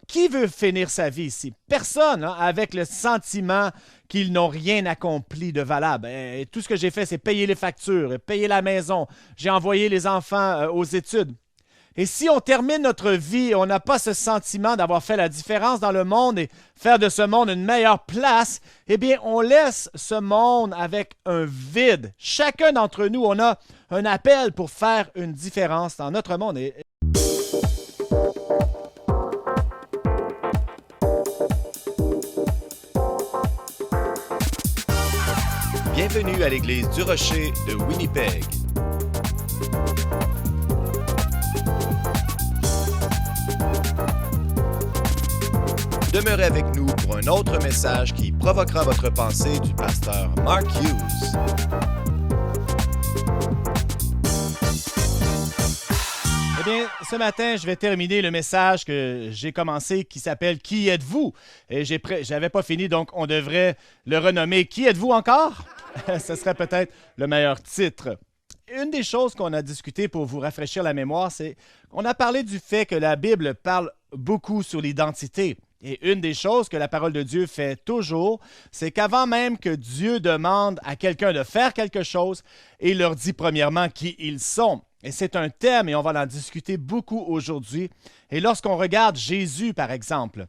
Qui veut finir sa vie ici? Personne, hein, avec le sentiment qu'ils n'ont rien accompli de valable. Et tout ce que j'ai fait, c'est payer les factures, payer la maison. J'ai envoyé les enfants aux études. Et si on termine notre vie et on n'a pas ce sentiment d'avoir fait la différence dans le monde et faire de ce monde une meilleure place, eh bien, on laisse ce monde avec un vide. Chacun d'entre nous, on a un appel pour faire une différence dans notre monde. Bienvenue à l'Église du Rocher de Winnipeg. Demeurez avec nous pour un autre message qui provoquera votre pensée du pasteur Mark Hughes. Eh bien, ce matin, je vais terminer le message que j'ai commencé qui s'appelle « Qui êtes-vous » et j'avais pas fini, donc on devrait le renommer « Qui êtes-vous encore » Ce serait peut-être le meilleur titre. Une des choses qu'on a discuté pour vous rafraîchir la mémoire, c'est qu'on a parlé du fait que la Bible parle beaucoup sur l'identité. Et une des choses que la parole de Dieu fait toujours, c'est qu'avant même que Dieu demande à quelqu'un de faire quelque chose, il leur dit premièrement qui ils sont. Et c'est un thème et on va en discuter beaucoup aujourd'hui. Et lorsqu'on regarde Jésus, par exemple,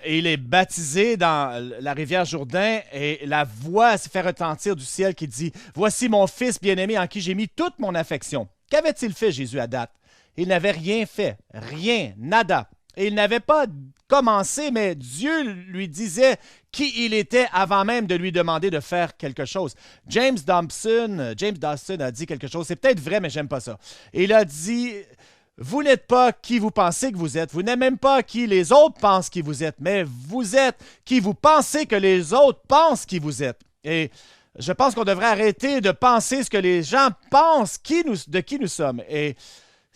il est baptisé dans la rivière Jourdain et la voix se fait retentir du ciel qui dit « Voici mon fils bien-aimé en qui j'ai mis toute mon affection. » Qu'avait-il fait Jésus à date? Il n'avait rien fait, rien, nada. Et il n'avait pas commencé, mais Dieu lui disait qui il était avant même de lui demander de faire quelque chose. James Dobson a dit quelque chose, c'est peut-être vrai, mais j'aime pas ça. Il a dit « Vous n'êtes pas qui vous pensez que vous êtes, vous n'êtes même pas qui les autres pensent qui vous êtes, mais vous êtes qui vous pensez que les autres pensent qui vous êtes. » Et je pense qu'on devrait arrêter de penser ce que les gens pensent de qui nous sommes. Et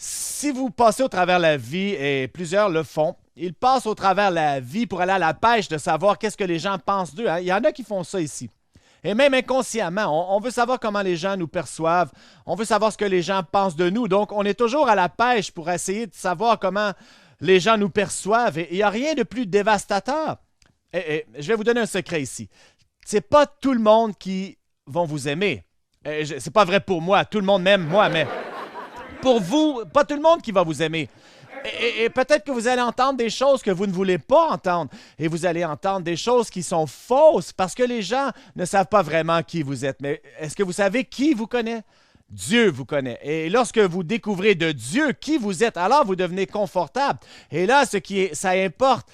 si vous passez au travers la vie, et plusieurs le font, ils passent au travers la vie pour aller à la pêche de savoir qu'est-ce que les gens pensent d'eux. Hein? Il y en a qui font ça ici. Et même inconsciemment, on veut savoir comment les gens nous perçoivent. On veut savoir ce que les gens pensent de nous. Donc, on est toujours à la pêche pour essayer de savoir comment les gens nous perçoivent. Et il n'y a rien de plus dévastateur. Et je vais vous donner un secret ici. C'est pas tout le monde qui vont vous aimer. C'est pas vrai pour moi. Tout le monde m'aime, moi, mais pour vous, pas tout le monde qui va vous aimer. Et peut-être que vous allez entendre des choses que vous ne voulez pas entendre. Et vous allez entendre des choses qui sont fausses parce que les gens ne savent pas vraiment qui vous êtes. Mais est-ce que vous savez qui vous connaît? Dieu vous connaît. Et lorsque vous découvrez de Dieu qui vous êtes, alors vous devenez confortable. Et là, ça importe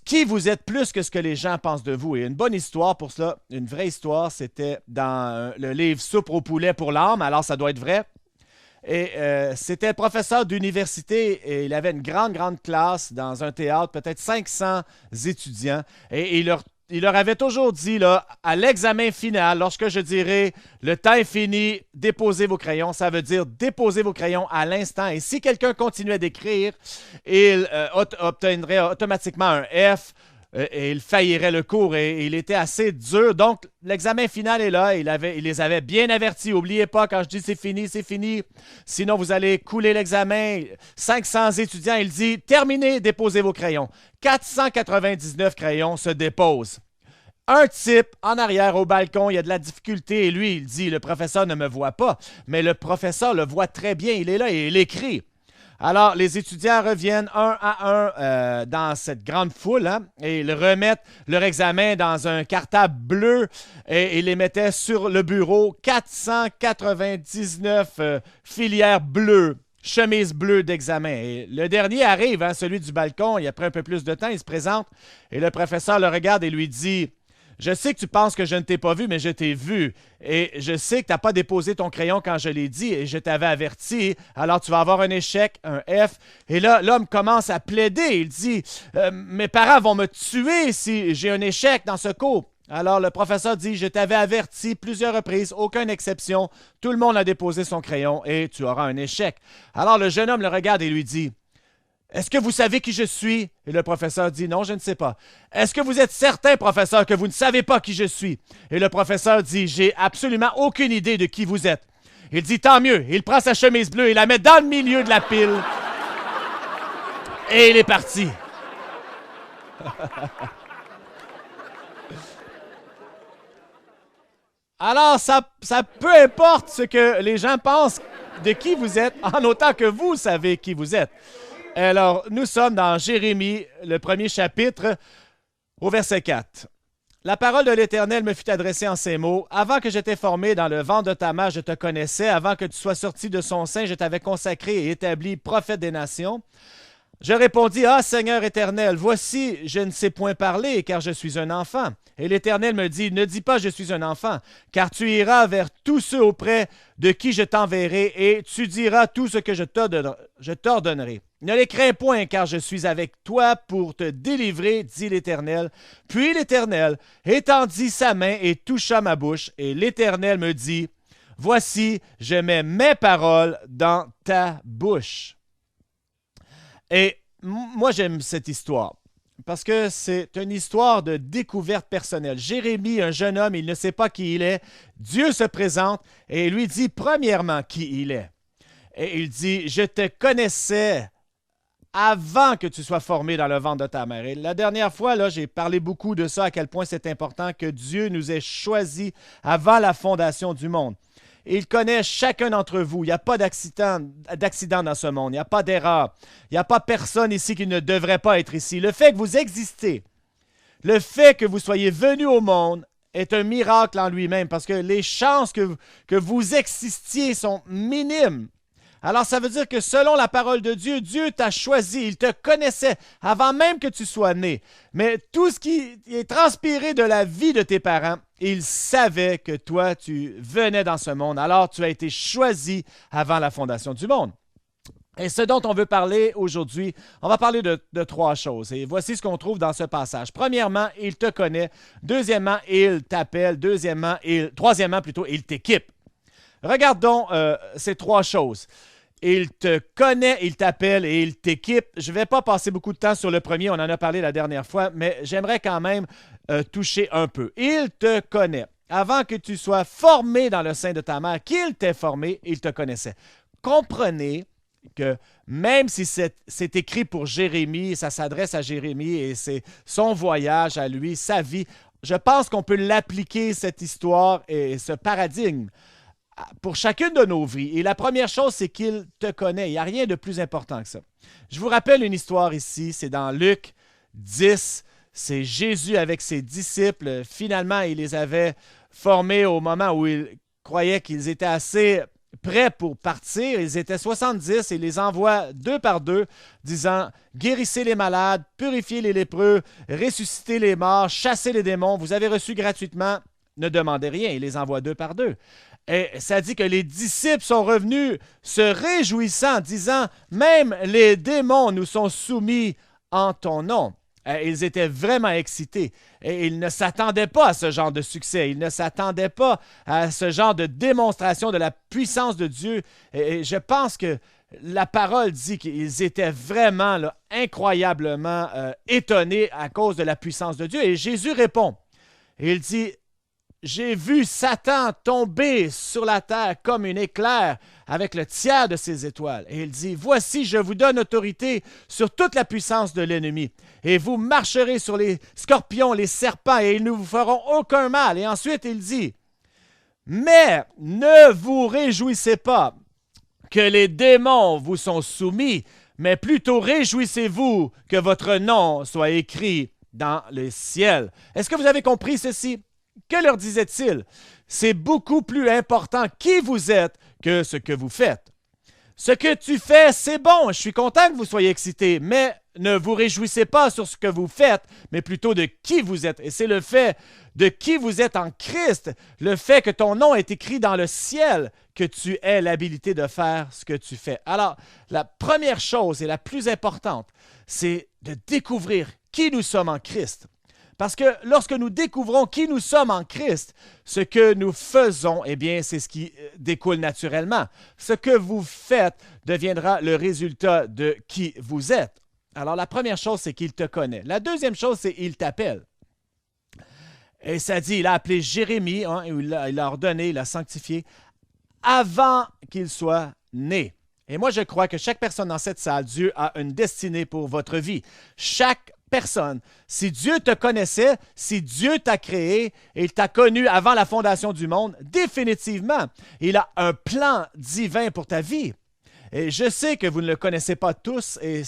qui vous êtes plus que ce que les gens pensent de vous. Et une bonne histoire pour cela, une vraie histoire, c'était dans le livre Soupe au poulet pour l'âme. Alors, ça doit être vrai. Et c'était professeur d'université et il avait une grande classe dans un théâtre, peut-être 500 étudiants. Et il leur avait toujours dit, là, à l'examen final, lorsque je dirais « le temps est fini, déposez vos crayons », ça veut dire déposez vos crayons à l'instant. Et si quelqu'un continuait d'écrire, il obtiendrait automatiquement un F. Et il faillirait le cours et il était assez dur. Donc, l'examen final est là. Il les avait bien avertis. N'oubliez pas, quand je dis c'est fini, c'est fini. Sinon, vous allez couler l'examen. 500 étudiants, il dit « Terminez, déposez vos crayons. » 499 crayons se déposent. Un type en arrière au balcon, il y a de la difficulté et lui, il dit « Le professeur ne me voit pas. » Mais le professeur le voit très bien. Il est là et il écrit. Alors, les étudiants reviennent un à un dans cette grande foule hein, et ils remettent leur examen dans un cartable bleu et ils les mettaient sur le bureau. 499 filières bleues, chemises bleues d'examen. Et le dernier arrive, hein, celui du balcon, il a pris un peu plus de temps, il se présente et le professeur le regarde et lui dit « Je sais que tu penses que je ne t'ai pas vu, mais je t'ai vu. Et je sais que tu n'as pas déposé ton crayon quand je l'ai dit et je t'avais averti. Alors, tu vas avoir un échec, un F. » Et là, l'homme commence à plaider. Il dit « Mes parents vont me tuer si j'ai un échec dans ce cours. » Alors, le professeur dit « Je t'avais averti plusieurs reprises, aucune exception. Tout le monde a déposé son crayon et tu auras un échec. » Alors, le jeune homme le regarde et lui dit « Est-ce que vous savez qui je suis? » Et le professeur dit « Non, je ne sais pas. »« Est-ce que vous êtes certain, professeur, que vous ne savez pas qui je suis? » Et le professeur dit « J'ai absolument aucune idée de qui vous êtes. » Il dit « Tant mieux. » Il prend sa chemise bleue et la met dans le milieu de la pile. Et il est parti. Alors, ça peu importe ce que les gens pensent de qui vous êtes, en autant que vous savez qui vous êtes. Alors, nous sommes dans Jérémie, le premier chapitre, au verset 4. La parole de l'Éternel me fut adressée en ces mots. Avant que je t'ai formé dans le ventre de ta mère, je te connaissais. Avant que tu sois sorti de son sein, je t'avais consacré et établi prophète des nations. Je répondis, ah Seigneur éternel, voici, je ne sais point parler, car je suis un enfant. Et l'Éternel me dit, ne dis pas je suis un enfant, car tu iras vers tous ceux auprès de qui je t'enverrai, et tu diras tout ce que je t'ordonnerai. Ne les crains point, car je suis avec toi pour te délivrer, dit l'Éternel. Puis l'Éternel étendit sa main et toucha ma bouche, et l'Éternel me dit, voici, je mets mes paroles dans ta bouche. Et moi, j'aime cette histoire parce que c'est une histoire de découverte personnelle. Jérémie, un jeune homme, il ne sait pas qui il est. Dieu se présente et lui dit premièrement qui il est. Et il dit, je te connaissais avant que tu sois formé dans le ventre de ta mère. Et la dernière fois, là, j'ai parlé beaucoup de ça, à quel point c'est important que Dieu nous ait choisis avant la fondation du monde. Et il connaît chacun d'entre vous. Il n'y a pas d'accident dans ce monde. Il n'y a pas d'erreur. Il n'y a pas personne ici qui ne devrait pas être ici. Le fait que vous existez, le fait que vous soyez venus au monde est un miracle en lui-même parce que les chances que vous existiez sont minimes. Alors, ça veut dire que selon la parole de Dieu, Dieu t'a choisi, il te connaissait avant même que tu sois né. Mais tout ce qui est transpiré de la vie de tes parents, il savait que toi, tu venais dans ce monde. Alors, tu as été choisi avant la fondation du monde. Et ce dont on veut parler aujourd'hui, on va parler de trois choses. Et voici ce qu'on trouve dans ce passage. Premièrement, il te connaît. Deuxièmement, il t'appelle. Troisièmement, il t'équipe. Regardons ces trois choses. Il te connaît, il t'appelle et il t'équipe. Je ne vais pas passer beaucoup de temps sur le premier, on en a parlé la dernière fois, mais j'aimerais quand même toucher un peu. Il te connaît. Avant que tu sois formé dans le sein de ta mère, qu'il t'ait formé, il te connaissait. Comprenez que même si c'est écrit pour Jérémie, ça s'adresse à Jérémie et c'est son voyage à lui, sa vie, je pense qu'on peut l'appliquer, cette histoire et ce paradigme pour chacune de nos vies. Et la première chose, c'est qu'il te connaît. Il n'y a rien de plus important que ça. Je vous rappelle une histoire ici, c'est dans Luc 10. C'est Jésus avec ses disciples. Finalement, il les avait formés au moment où il croyait qu'ils étaient assez prêts pour partir. Ils étaient 70 et il les envoie deux par deux, disant « Guérissez les malades, purifiez les lépreux, ressuscitez les morts, chassez les démons. Vous avez reçu gratuitement, ne demandez rien. » Il les envoie deux par deux. Et ça dit que les disciples sont revenus se réjouissant, disant « Même les démons nous sont soumis en ton nom. » Ils étaient vraiment excités et ils ne s'attendaient pas à ce genre de succès. Ils ne s'attendaient pas à ce genre de démonstration de la puissance de Dieu. Et je pense que la parole dit qu'ils étaient vraiment incroyablement étonnés à cause de la puissance de Dieu. Et Jésus répond. Il dit « J'ai vu Satan tomber sur la terre comme un éclair avec le tiers de ses étoiles. » Et il dit « Voici, je vous donne autorité sur toute la puissance de l'ennemi. Et vous marcherez sur les scorpions, les serpents, et ils ne vous feront aucun mal. » Et ensuite, il dit « Mais ne vous réjouissez pas que les démons vous sont soumis, mais plutôt réjouissez-vous que votre nom soit écrit dans le ciel. » Est-ce que vous avez compris ceci? Que leur disait-il? C'est beaucoup plus important qui vous êtes que ce que vous faites. Ce que tu fais, c'est bon. Je suis content que vous soyez excités, mais ne vous réjouissez pas sur ce que vous faites, mais plutôt de qui vous êtes. Et c'est le fait de qui vous êtes en Christ, le fait que ton nom est écrit dans le ciel, que tu aies l'habilité de faire ce que tu fais. Alors, la première chose et la plus importante, c'est de découvrir qui nous sommes en Christ. Parce que lorsque nous découvrons qui nous sommes en Christ, ce que nous faisons, eh bien, c'est ce qui découle naturellement. Ce que vous faites deviendra le résultat de qui vous êtes. Alors, la première chose, c'est qu'il te connaît. La deuxième chose, c'est qu'il t'appelle. Et ça dit, il a appelé Jérémie, il l'a ordonné, il l'a sanctifié, avant qu'il soit né. Et moi, je crois que chaque personne dans cette salle, Dieu a une destinée pour votre vie. Chaque personne. Si Dieu te connaissait, si Dieu t'a créé et il t'a connu avant la fondation du monde, définitivement, il a un plan divin pour ta vie. Et je sais que vous ne le connaissez pas tous et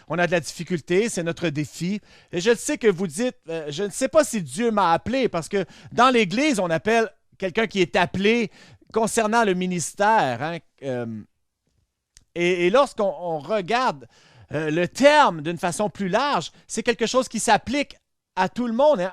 on a de la difficulté, c'est notre défi. Et je sais que vous dites, je ne sais pas si Dieu m'a appelé parce que dans l'Église, on appelle quelqu'un qui est appelé concernant le ministère. Hein, et lorsqu'on regarde le terme d'une façon plus large, c'est quelque chose qui s'applique à tout le monde. Hein.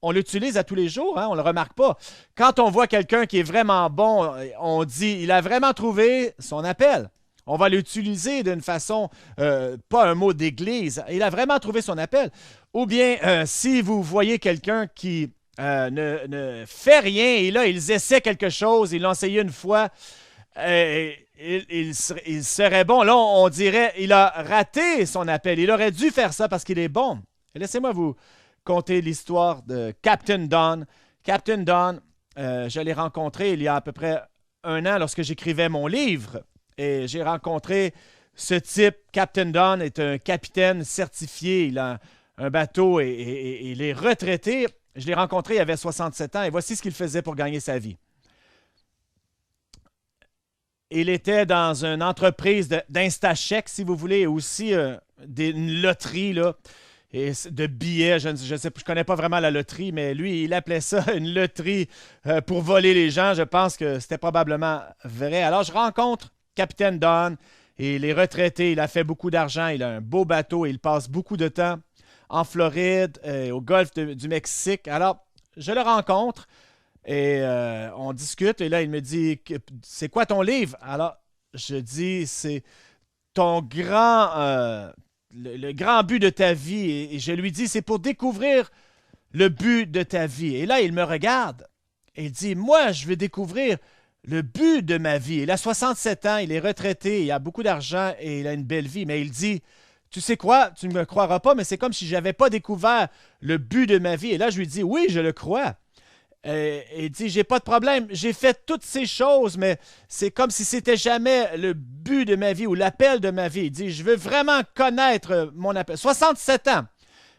On l'utilise à tous les jours, hein, on ne le remarque pas. Quand on voit quelqu'un qui est vraiment bon, on dit, il a vraiment trouvé son appel. On va l'utiliser d'une façon, pas un mot d'église. Il a vraiment trouvé son appel. Ou bien, si vous voyez quelqu'un qui ne fait rien et là, ils essaient quelque chose, ils l'ont essayé une fois, il serait bon. Là, on dirait, il a raté son appel. Il aurait dû faire ça parce qu'il est bon. Et laissez-moi vous conter l'histoire de Captain Don. Captain Don, je l'ai rencontré il y a à peu près 1 an lorsque j'écrivais mon livre. Et j'ai rencontré ce type. Captain Don est un capitaine certifié. Il a un bateau et il est retraité. Je l'ai rencontré, il avait 67 ans et voici ce qu'il faisait pour gagner sa vie. Il était dans une entreprise d'Instachèque, si vous voulez, aussi une loterie là, et de billets. Je ne connais pas vraiment la loterie, mais lui, il appelait ça une loterie pour voler les gens. Je pense que c'était probablement vrai. Alors, je rencontre Capitaine Don, et il est retraité, il a fait beaucoup d'argent, il a un beau bateau, et il passe beaucoup de temps en Floride, au golfe du Mexique. Alors, je le rencontre et on discute, et là, il me dit, c'est quoi ton livre? Alors, je dis, c'est ton le grand but de ta vie, et je lui dis, c'est pour découvrir le but de ta vie. Et là, il me regarde, et il dit, moi, je veux découvrir le but de ma vie. Il a 67 ans, il est retraité, il a beaucoup d'argent et il a une belle vie. Mais il dit, tu sais quoi, tu ne me croiras pas, mais c'est comme si je n'avais pas découvert le but de ma vie. Et là, je lui dis, oui, je le crois. Et il dit, j'ai pas de problème, j'ai fait toutes ces choses, mais c'est comme si c'était jamais le but de ma vie ou l'appel de ma vie. Il dit, je veux vraiment connaître mon appel. 67 ans,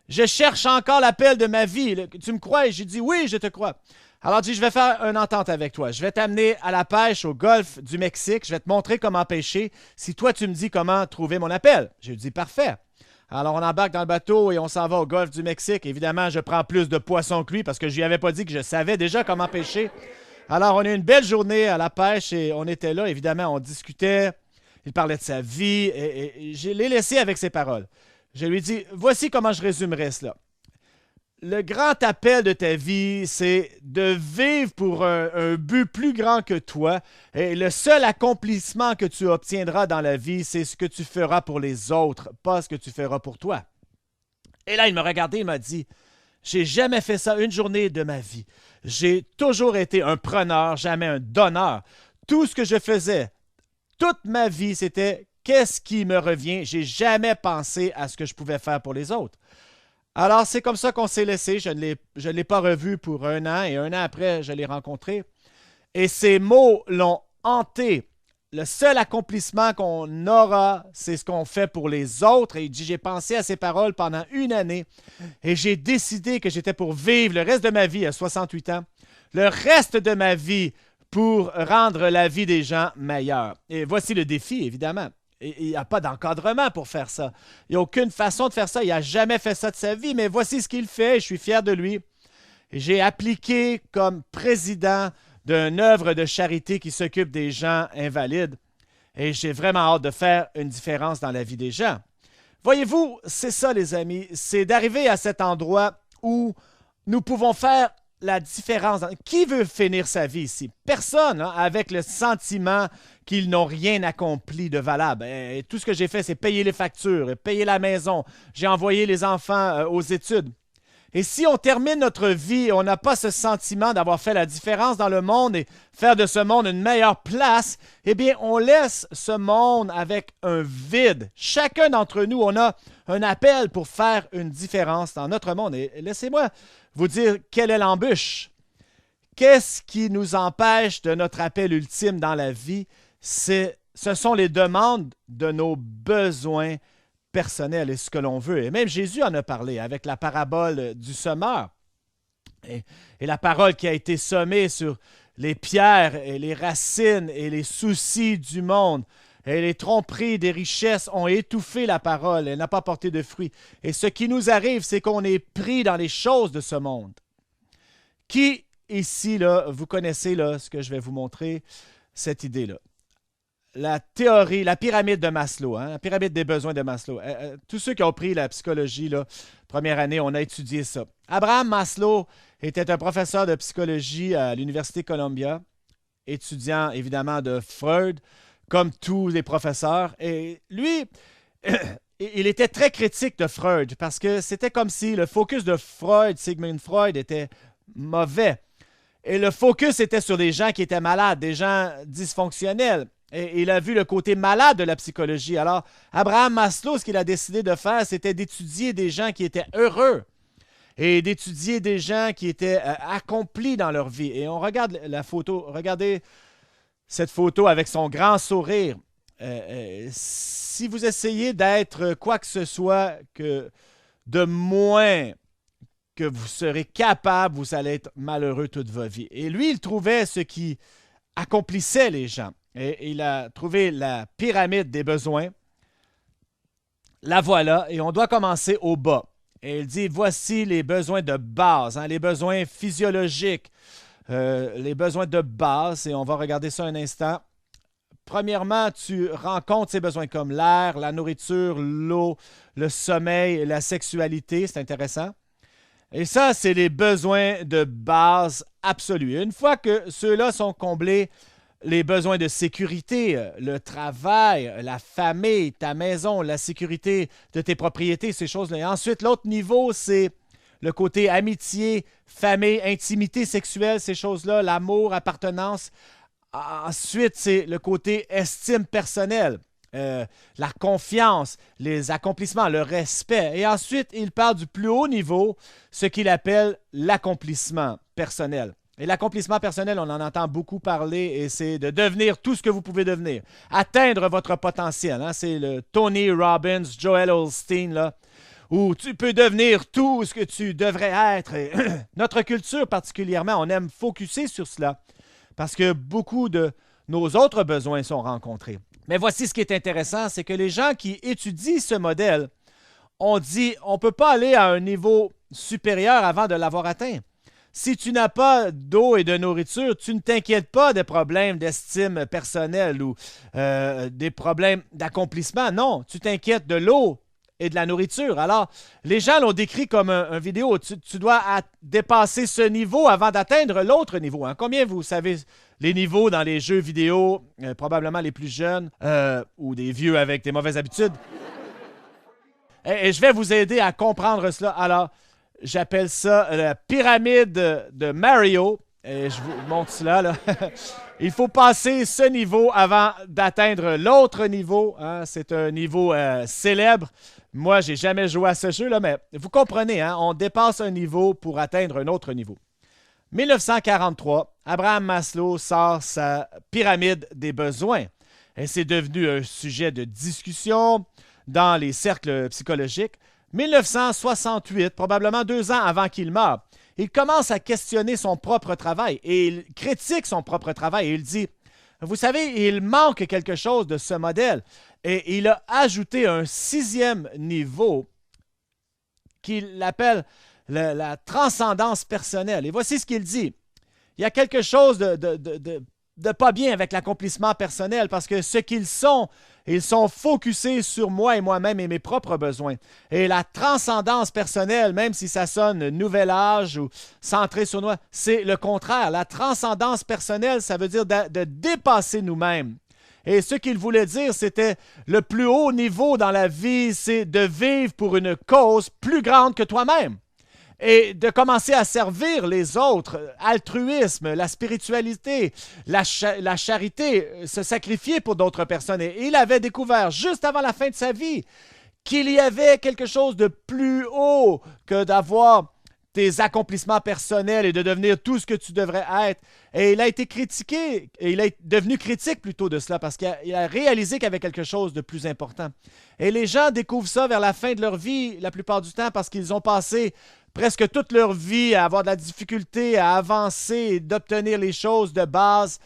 je cherche encore l'appel de ma vie. Tu me crois? Et j'ai dit, oui, je te crois. Alors, je vais faire une entente avec toi. Je vais t'amener à la pêche au golfe du Mexique. Je vais te montrer comment pêcher si toi, tu me dis comment trouver mon appel. J'ai dit, parfait. Alors, on embarque dans le bateau et on s'en va au golfe du Mexique. Évidemment, je prends plus de poissons que lui parce que je lui avais pas dit que je savais déjà comment pêcher. Alors, on a eu une belle journée à la pêche et on était là. Évidemment, on discutait. Il parlait de sa vie et je l'ai laissé avec ses paroles. Je lui ai dit, voici comment je résumerais cela. Le grand appel de ta vie, c'est de vivre pour un but plus grand que toi. Et le seul accomplissement que tu obtiendras dans la vie, c'est ce que tu feras pour les autres, pas ce que tu feras pour toi. Et là, il m'a regardé, il m'a dit, j'ai jamais fait ça une journée de ma vie. J'ai toujours été un preneur, jamais un donneur. Tout ce que je faisais, toute ma vie, c'était qu'est-ce qui me revient. J'ai jamais pensé à ce que je pouvais faire pour les autres. Alors, c'est comme ça qu'on s'est laissé. Je ne l'ai pas revu pour 1 an et 1 an après, je l'ai rencontré. Et ces mots l'ont hanté. Le seul accomplissement qu'on aura, c'est ce qu'on fait pour les autres. Et il dit, j'ai pensé à ces paroles pendant 1 année et j'ai décidé que j'étais pour vivre le reste de ma vie à 68 ans, le reste de ma vie pour rendre la vie des gens meilleure. Et voici le défi, évidemment. Il n'y a pas d'encadrement pour faire ça. Il n'y a aucune façon de faire ça. Il n'a jamais fait ça de sa vie, mais voici ce qu'il fait. Je suis fier de lui. J'ai appliqué comme président d'une œuvre de charité qui s'occupe des gens invalides. Et j'ai vraiment hâte de faire une différence dans la vie des gens. Voyez-vous, c'est ça, les amis. C'est d'arriver à cet endroit où nous pouvons faire la différence. Qui veut finir sa vie ici? Personne, hein, avec le sentiment qu'ils n'ont rien accompli de valable. Et tout ce que j'ai fait, c'est payer les factures, payer la maison. J'ai envoyé les enfants aux études. Et si on termine notre vie et on n'a pas ce sentiment d'avoir fait la différence dans le monde et faire de ce monde une meilleure place, eh bien, on laisse ce monde avec un vide. Chacun d'entre nous, on a un appel pour faire une différence dans notre monde. Et laissez-moi vous dire quelle est l'embûche. Qu'est-ce qui nous empêche de notre appel ultime dans la vie? Ce sont les demandes de nos besoins personnel et ce que l'on veut. Et même Jésus en a parlé avec la parabole du semeur. Et la parole qui a été semée sur les pierres et les racines et les soucis du monde et les tromperies des richesses ont étouffé la parole. Elle n'a pas porté de fruits. Et ce qui nous arrive, c'est qu'on est pris dans les choses de ce monde. Qui ici, là, vous connaissez là, ce que je vais vous montrer, cette idée-là? La théorie, la pyramide de Maslow, hein, la pyramide des besoins de Maslow. Tous ceux qui ont pris la psychologie, là, première année, on a étudié ça. Abraham Maslow était un professeur de psychologie à l'Université Columbia, étudiant évidemment de Freud, comme tous les professeurs. Et lui, il était très critique de Freud parce que c'était comme si le focus de Freud, Sigmund Freud, était mauvais. Et le focus était sur des gens qui étaient malades, des gens dysfonctionnels. Et il a vu le côté malade de la psychologie. Alors, Abraham Maslow, ce qu'il a décidé de faire, c'était d'étudier des gens qui étaient heureux et d'étudier des gens qui étaient accomplis dans leur vie. Et on regarde la photo, regardez cette photo avec son grand sourire. Si vous essayez d'être quoi que ce soit que de moins que vous serez capable, vous allez être malheureux toute votre vie. Et lui, il trouvait ce qui accomplissait les gens. Et il a trouvé la pyramide des besoins. La voilà, et on doit commencer au bas. Et il dit, voici les besoins de base, hein, les besoins physiologiques, les besoins de base, et on va regarder ça un instant. Premièrement, tu rencontres ces besoins comme l'air, la nourriture, l'eau, le sommeil, la sexualité, c'est intéressant. Et ça, c'est les besoins de base absolus. Et une fois que ceux-là sont comblés, les besoins de sécurité, le travail, la famille, ta maison, la sécurité de tes propriétés, ces choses-là. Et ensuite, l'autre niveau, c'est le côté amitié, famille, intimité sexuelle, ces choses-là, l'amour, appartenance. Ensuite, c'est le côté estime personnelle, la confiance, les accomplissements, le respect. Et ensuite, il parle du plus haut niveau, ce qu'il appelle l'accomplissement personnel. Et l'accomplissement personnel, on en entend beaucoup parler et c'est de devenir tout ce que vous pouvez devenir. Atteindre votre potentiel. Hein? C'est le Tony Robbins, Joel Osteen, là, où tu peux devenir tout ce que tu devrais être. Et notre culture particulièrement, on aime focuser sur cela parce que beaucoup de nos autres besoins sont rencontrés. Mais voici ce qui est intéressant, c'est que les gens qui étudient ce modèle ont dit on ne peut pas aller à un niveau supérieur avant de l'avoir atteint. Si tu n'as pas d'eau et de nourriture, tu ne t'inquiètes pas des problèmes d'estime personnelle ou des problèmes d'accomplissement. Non, tu t'inquiètes de l'eau et de la nourriture. Alors, les gens l'ont décrit comme un vidéo. Tu dois dépasser ce niveau avant d'atteindre l'autre niveau. Hein. Combien vous savez les niveaux dans les jeux vidéo, probablement les plus jeunes ou des vieux avec des mauvaises habitudes? Et je vais vous aider à comprendre cela. Alors, j'appelle ça la pyramide de Mario. Et je vous montre cela, là. Il faut passer ce niveau avant d'atteindre l'autre niveau. Hein. C'est un niveau célèbre. Moi, je n'ai jamais joué à ce jeu-là, mais vous comprenez, hein? On dépasse un niveau pour atteindre un autre niveau. 1943, Abraham Maslow sort sa pyramide des besoins. Et c'est devenu un sujet de discussion dans les cercles psychologiques. 1968, probablement 2 ans avant qu'il meure, il commence à questionner son propre travail et il critique son propre travail et il dit, vous savez, il manque quelque chose de ce modèle et il a ajouté un 6e niveau qu'il appelle la transcendance personnelle. Et voici ce qu'il dit. Il y a quelque chose de pas bien avec l'accomplissement personnel parce que ce qu'ils sont, ils sont focusés sur moi et moi-même et mes propres besoins. Et la transcendance personnelle, même si ça sonne nouvel âge ou centré sur nous, c'est le contraire. La transcendance personnelle, ça veut dire de dépasser nous-mêmes. Et ce qu'il voulait dire, c'était le plus haut niveau dans la vie, c'est de vivre pour une cause plus grande que toi-même. Et de commencer à servir les autres, altruisme, la spiritualité, la charité, se sacrifier pour d'autres personnes. Et il avait découvert juste avant la fin de sa vie qu'il y avait quelque chose de plus haut que d'avoir tes accomplissements personnels et de devenir tout ce que tu devrais être. Et il a été critiqué, et il est devenu critique plutôt de cela parce qu'il a réalisé qu'il y avait quelque chose de plus important. Et les gens découvrent ça vers la fin de leur vie, la plupart du temps, parce qu'ils ont passé presque toute leur vie à avoir de la difficulté à avancer et d'obtenir les choses de base.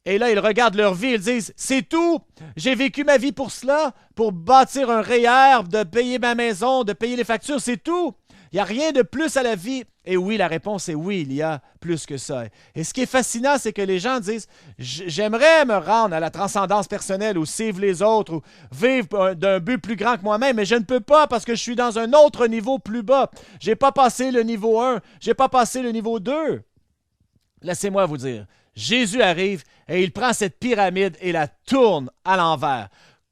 Et là, ils regardent leur vie et ils disent « C'est tout! J'ai vécu ma vie pour cela, pour bâtir un REER, de payer ma maison, de payer les factures, c'est tout! Il n'y a rien de plus à la vie. » Et oui, la réponse est oui, il y a plus que ça. Et ce qui est fascinant, c'est que les gens disent « J'aimerais me rendre à la transcendance personnelle ou suivre les autres ou vivre d'un but plus grand que moi-même, mais je ne peux pas parce que je suis dans un autre niveau plus bas. Je n'ai pas passé le niveau 1, je n'ai pas passé le niveau 2. » Laissez-moi vous dire, Jésus arrive et il prend cette pyramide et la tourne à l'envers,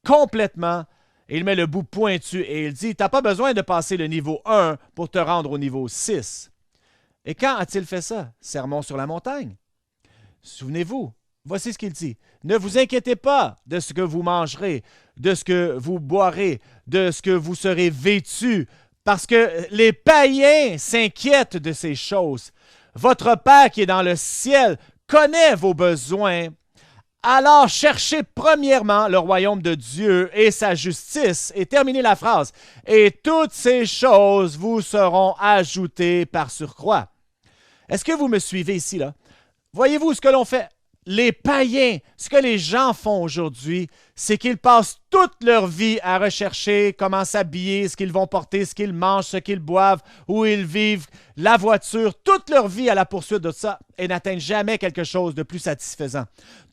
complètement. Et il met le bout pointu et il dit, tu n'as pas besoin de passer le niveau 1 pour te rendre au niveau 6. Et quand a-t-il fait ça? Sermon sur la montagne. Souvenez-vous, voici ce qu'il dit. Ne vous inquiétez pas de ce que vous mangerez, de ce que vous boirez, de ce que vous serez vêtus, parce que les païens s'inquiètent de ces choses. Votre Père qui est dans le ciel connaît vos besoins. Alors cherchez premièrement le royaume de Dieu et sa justice. Et terminez la phrase. Et toutes ces choses vous seront ajoutées par surcroît. Est-ce que vous me suivez ici, là? Voyez-vous ce que l'on fait? Les païens, ce que les gens font aujourd'hui, c'est qu'ils passent toute leur vie à rechercher comment s'habiller, ce qu'ils vont porter, ce qu'ils mangent, ce qu'ils boivent, où ils vivent, la voiture, toute leur vie à la poursuite de ça et n'atteignent jamais quelque chose de plus satisfaisant.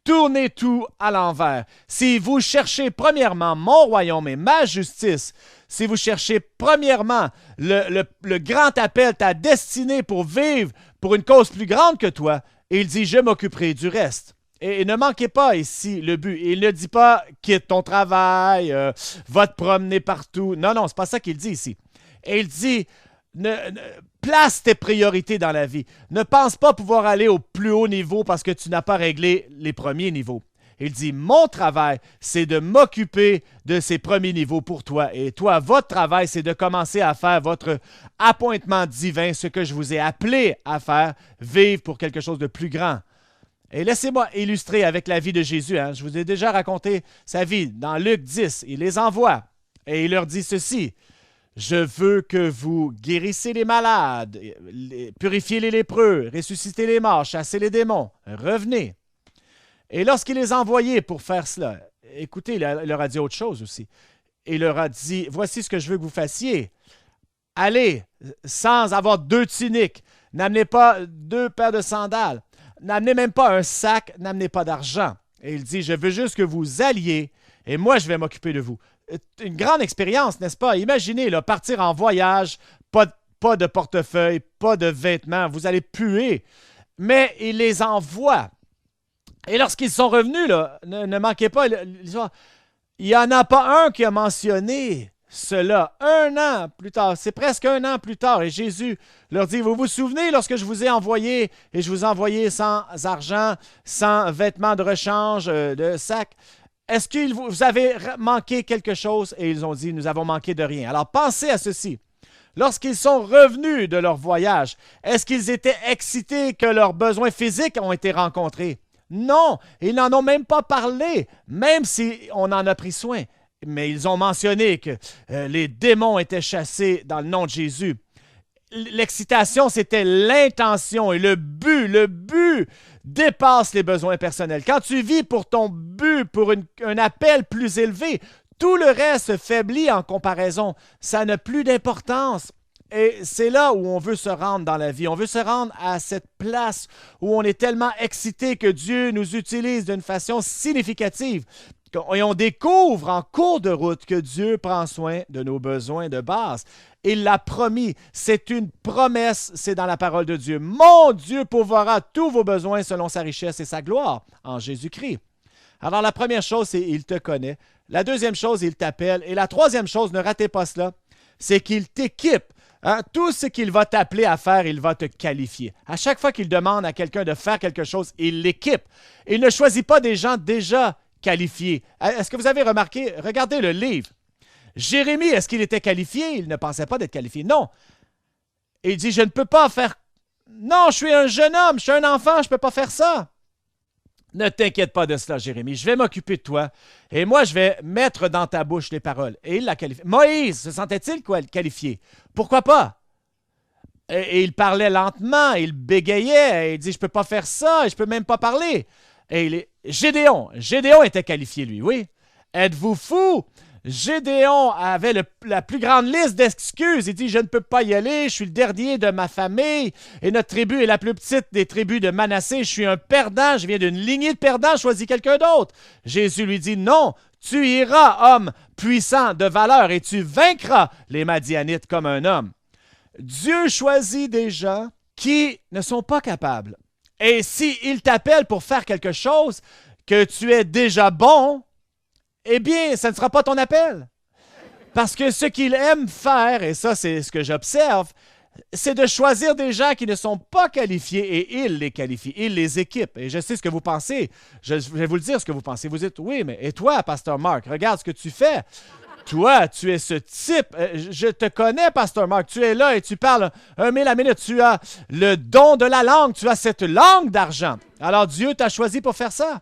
Tournez tout à l'envers. Si vous cherchez premièrement mon royaume et ma justice, si vous cherchez premièrement le grand appel, ta destinée pour vivre pour une cause plus grande que toi, il dit, je m'occuperai du reste. Et ne manquez pas ici le but. Il ne dit pas, quitte ton travail, va te promener partout. Non, non, c'est pas ça qu'il dit ici. Et il dit, place tes priorités dans la vie. Ne pense pas pouvoir aller au plus haut niveau parce que tu n'as pas réglé les premiers niveaux. Il dit, mon travail, c'est de m'occuper de ces premiers niveaux pour toi. Et toi, votre travail, c'est de commencer à faire votre appointement divin, ce que je vous ai appelé à faire, vivre pour quelque chose de plus grand. Et laissez-moi illustrer avec la vie de Jésus. Je vous ai déjà raconté sa vie. Dans Luc 10, il les envoie et il leur dit ceci. Je veux que vous guérissez les malades, purifiez les lépreux, ressuscitez les morts, chassez les démons, revenez. Et lorsqu'il les a envoyés pour faire cela, écoutez, il leur a dit autre chose aussi. Il leur a dit, voici ce que je veux que vous fassiez. Allez, sans avoir 2 tuniques, n'amenez pas 2 paires de sandales, n'amenez même pas un sac, n'amenez pas d'argent. Et il dit, je veux juste que vous alliez et moi, je vais m'occuper de vous. Une grande expérience, n'est-ce pas? Imaginez, là, partir en voyage, pas de portefeuille, pas de vêtements, vous allez puer. Mais il les envoie. Et lorsqu'ils sont revenus, là, ne manquez pas l'histoire, il n'y en a pas un qui a mentionné cela 1 an plus tard. C'est presque 1 an plus tard. Et Jésus leur dit, vous vous souvenez lorsque je vous ai envoyé, et je vous ai envoyé sans argent, sans vêtements de rechange, de sac, est-ce que vous avez manqué quelque chose? Et ils ont dit, nous avons manqué de rien. Alors pensez à ceci. Lorsqu'ils sont revenus de leur voyage, est-ce qu'ils étaient excités que leurs besoins physiques ont été rencontrés? Non, ils n'en ont même pas parlé, même si on en a pris soin. Mais ils ont mentionné que les démons étaient chassés dans le nom de Jésus. L'excitation, c'était l'intention et le but dépasse les besoins personnels. Quand tu vis pour ton but, pour un appel plus élevé, tout le reste se faiblit en comparaison. Ça n'a plus d'importance. Et c'est là où on veut se rendre dans la vie. On veut se rendre à cette place où on est tellement excité que Dieu nous utilise d'une façon significative. Et on découvre en cours de route que Dieu prend soin de nos besoins de base. Il l'a promis. C'est une promesse, c'est dans la parole de Dieu. Mon Dieu pourvoira tous vos besoins selon sa richesse et sa gloire en Jésus-Christ. Alors la première chose, c'est il te connaît. La deuxième chose, il t'appelle. Et la troisième chose, ne ratez pas cela, c'est qu'il t'équipe. Tout ce qu'il va t'appeler à faire, il va te qualifier. À chaque fois qu'il demande à quelqu'un de faire quelque chose, il l'équipe. Il ne choisit pas des gens déjà qualifiés. Est-ce que vous avez remarqué? Regardez le livre. Jérémie, est-ce qu'il était qualifié? Il ne pensait pas d'être qualifié. Non. Et il dit, je ne peux pas faire... Non, je suis un jeune homme, je suis un enfant, je ne peux pas faire ça. Ne t'inquiète pas de cela, Jérémie. Je vais m'occuper de toi. Et moi, je vais mettre dans ta bouche les paroles. Et il l'a qualifié. Moïse, se sentait-il qualifié? Pourquoi pas? Et il parlait lentement, il bégayait. Et il dit, je ne peux pas faire ça, je ne peux même pas parler. Et Gédéon était qualifié, lui, oui. Êtes-vous fou? Gédéon avait la plus grande liste d'excuses. Il dit, je ne peux pas y aller, je suis le dernier de ma famille, et notre tribu est la plus petite des tribus de Manassé. Je suis un perdant, je viens d'une lignée de perdants, choisis quelqu'un d'autre. Jésus lui dit, non, tu iras, homme puissant de valeur, et tu vaincras les Madianites comme un homme. Dieu choisit des gens qui ne sont pas capables. Et s'il t'appelle pour faire quelque chose, que tu es déjà bon, eh bien, ça ne sera pas ton appel. Parce que ce qu'il aime faire, et ça c'est ce que j'observe, c'est de choisir des gens qui ne sont pas qualifiés et il les qualifie, il les équipe. Et je sais ce que vous pensez, je vais vous le dire ce que vous pensez. Vous dites, oui, mais et toi, Pasteur Mark, regarde ce que tu fais. Toi, tu es ce type. Je te connais, Pasteur Mark. Tu es là et tu parles 1 000 à minute. Tu as le don de la langue. Tu as cette langue d'argent. Alors Dieu t'a choisi pour faire ça.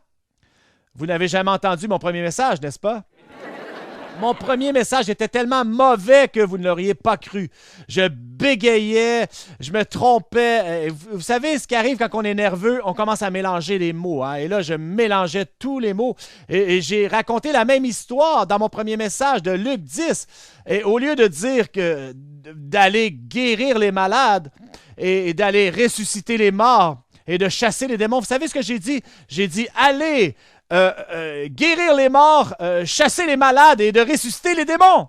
Vous n'avez jamais entendu mon premier message, n'est-ce pas? Mon premier message était tellement mauvais que vous ne l'auriez pas cru. Je bégayais, je me trompais. Vous savez ce qui arrive quand on est nerveux? On commence à mélanger les mots. Hein? Et là, je mélangeais tous les mots. Et j'ai raconté la même histoire dans mon premier message de Luc 10. Et au lieu de dire que d'aller guérir les malades et d'aller ressusciter les morts et de chasser les démons, vous savez ce que j'ai dit? J'ai dit, allez... guérir les morts, chasser les malades et de ressusciter les démons.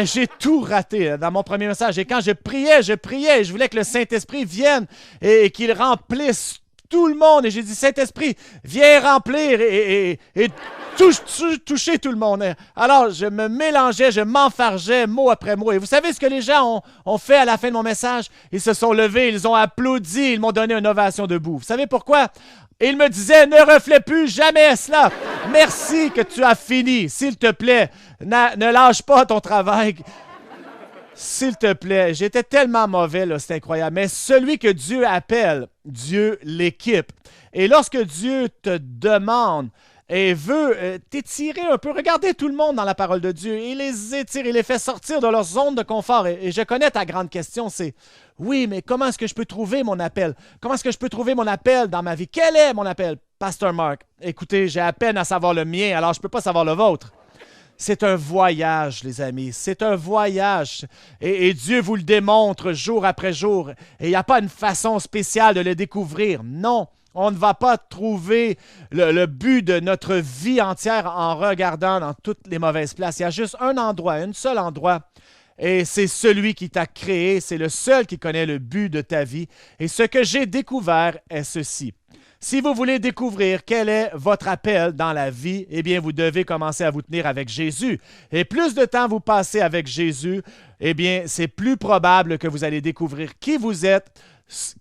J'ai tout raté dans mon premier message. Et quand je priais, je voulais que le Saint-Esprit vienne et qu'il remplisse tout le monde. Et j'ai dit, Saint-Esprit, viens remplir et toucher tout le monde. Alors, je me mélangeais, je m'enfargeais mot après mot. Et vous savez ce que les gens ont fait à la fin de mon message? Ils se sont levés, ils ont applaudi, ils m'ont donné une ovation debout. Vous savez pourquoi? Et il me disait, ne reflète plus jamais cela. Merci que tu as fini. S'il te plaît, ne lâche pas ton travail. S'il te plaît, j'étais tellement mauvais, là, c'est incroyable. Mais celui que Dieu appelle, Dieu l'équipe. Et lorsque Dieu te demande et veut t'étirer un peu, regardez tout le monde dans la parole de Dieu. Il les étire, il les fait sortir de leur zone de confort. Et je connais ta grande question, c'est oui, mais comment est-ce que je peux trouver mon appel? Comment est-ce que je peux trouver mon appel dans ma vie? Quel est mon appel? Pasteur Mark, écoutez, j'ai à peine à savoir le mien, alors je ne peux pas savoir le vôtre. C'est un voyage, les amis. C'est un voyage. Et Dieu vous le démontre jour après jour. Et il n'y a pas une façon spéciale de le découvrir. Non, on ne va pas trouver le but de notre vie entière en regardant dans toutes les mauvaises places. Il y a juste un endroit, un seul endroit. Et c'est celui qui t'a créé. C'est le seul qui connaît le but de ta vie. Et ce que j'ai découvert est ceci. Si vous voulez découvrir quel est votre appel dans la vie, eh bien, vous devez commencer à vous tenir avec Jésus. Et plus de temps vous passez avec Jésus, eh bien, c'est plus probable que vous allez découvrir qui vous êtes,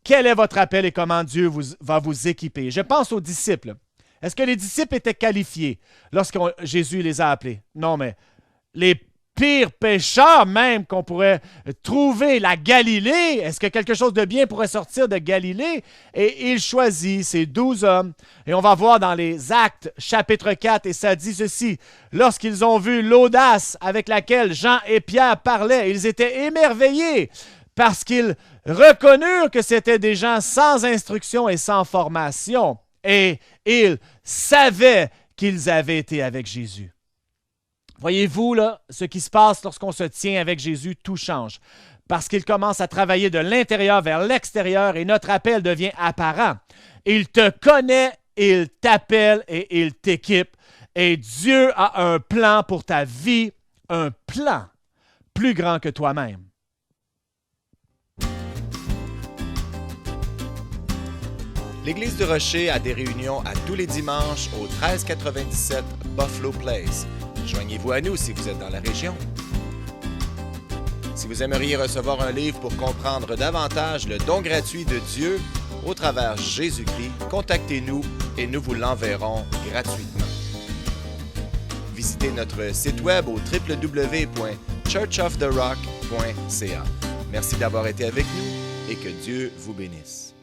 quel est votre appel et comment Dieu va vous équiper. Je pense aux disciples. Est-ce que les disciples étaient qualifiés lorsque Jésus les a appelés? Non, mais les pire pécheur même qu'on pourrait trouver, la Galilée. Est-ce que quelque chose de bien pourrait sortir de Galilée? Et il choisit ces 12 hommes. Et on va voir dans les Actes, chapitre 4, et ça dit ceci. Lorsqu'ils ont vu l'audace avec laquelle Jean et Pierre parlaient, ils étaient émerveillés parce qu'ils reconnurent que c'étaient des gens sans instruction et sans formation. Et ils savaient qu'ils avaient été avec Jésus. Voyez-vous, là, ce qui se passe lorsqu'on se tient avec Jésus, tout change. Parce qu'il commence à travailler de l'intérieur vers l'extérieur et notre appel devient apparent. Il te connaît, il t'appelle et il t'équipe. Et Dieu a un plan pour ta vie, un plan plus grand que toi-même. L'Église du Rocher a des réunions à tous les dimanches au 1397 Buffalo Place. Joignez-vous à nous si vous êtes dans la région. Si vous aimeriez recevoir un livre pour comprendre davantage le don gratuit de Dieu au travers Jésus-Christ, contactez-nous et nous vous l'enverrons gratuitement. Visitez notre site web au www.churchoftherock.ca. Merci d'avoir été avec nous et que Dieu vous bénisse.